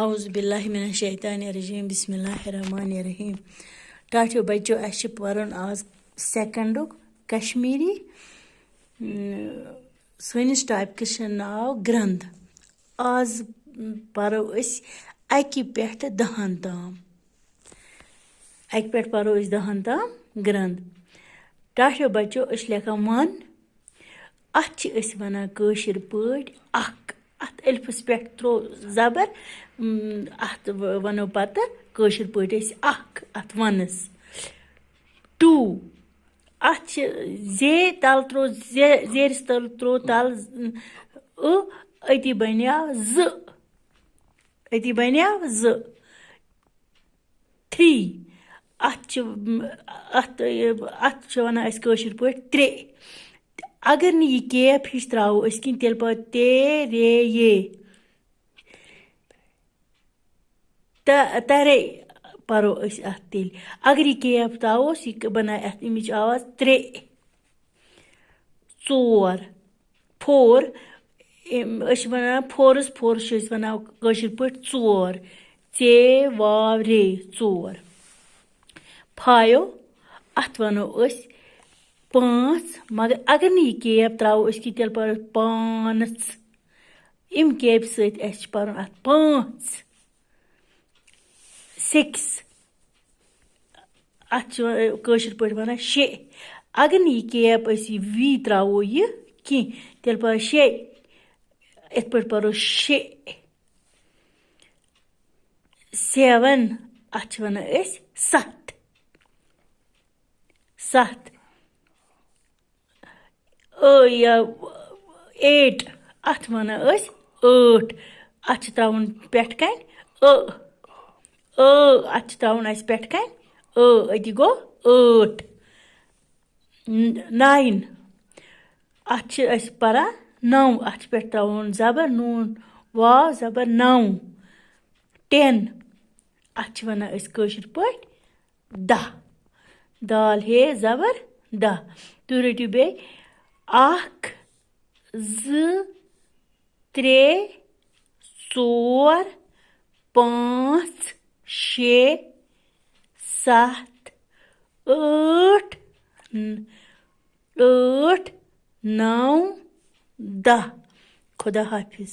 اعوذ باللہ من الشیطان الرجیم بسم اللہ الرحمن الرحیم. ٹاٹھیو بچو اَسہِ چھِ پَرُن آز سیکنڈُک کشمیری. سٲنِس ٹاپِکَس چھُ ناو گرند. آز پَرو أسۍ اَکہِ پٮ۪ٹھٕ 10 تام. اَکہِ پٮ۪ٹھ پَرو أسۍ 10 تام گرند. ٹاٹھیو بچو أسۍ لیکھان 1. اَتھ چھِ أسۍ وَنان کٲشِر پٲٹھۍ اَکھ. اَتھ ألفَس پٮ۪ٹھ ترٛوو زبر. اَتھ وَنو پَتہٕ کٲشِر پٲٹھۍ أسۍ اَکھ. اَتھ وَنَس 2. اَتھ چھِ تَل ترٛوو زیرِس تَل ترٛوو تَل أتی بَنیٛو 2. أتی بَنیٛو 2. 3. اَتھ چھِ وَنان أسۍ کٲشِر پٲٹھۍ 3. اگر نہٕ یہِ کیپ ہِش ترٛاوو أسۍ کِہیٖنۍ تیٚلہِ پَتہٕ تے رے یے تَرے پَرو أسۍ اَتھ تیٚلہِ. اگر یہِ کیپ ترٛاووس یہِ بَنایہِ اَتھ اَمِچ آواز 3. 4. 4. أسۍ چھِ وَنان فورَس چھِ أسۍ وَنان کٲشِر پٲٹھۍ 4. ژے واو رے 4. 5. اَتھ وَنو أسۍ 5. مگر اگر نہٕ یہِ کیپ ترٛاوو أسۍ کِہیٖنۍ تیٚلہِ پَرو 5. اَمہِ کیپہِ سۭتۍ اَسہِ چھِ پَرُن اَتھ 5. 6. اَتھ چھِ کٲشِر پٲٹھۍ وَنان 6. اگر نہٕ یہِ کیپ أسۍ یہِ وی ترٛاوو یہِ کیٚنٛہہ تیٚلہِ پَرو 6. یِتھ پٲٹھۍ پَرو 6. 7. اَتھ چھِ وَنان أسۍ 7. 7. 8. اَتھ وَنان أسۍ 8. اَتھ چھِ ترٛاوُن پٮ۪ٹھٕ کَنۍ اَتھ چھِ ترٛاوُن اَسہِ پٮ۪ٹھٕ کَنۍ أتی گوٚو 8. 9. اَتھ چھِ أسۍ پَران 9. اَتھ چھِ پٮ۪ٹھٕ ترٛاوُن زبر نوٗن واو زبر 9. 10. اَتھ چھِ وَنان أسۍ کٲشِر پٲٹھۍ 10. دال ہے زبر 10. تُہۍ رٔٹِو بیٚیہِ 1 2 3 4 5 6 7 8 9 10. خدا حافظ.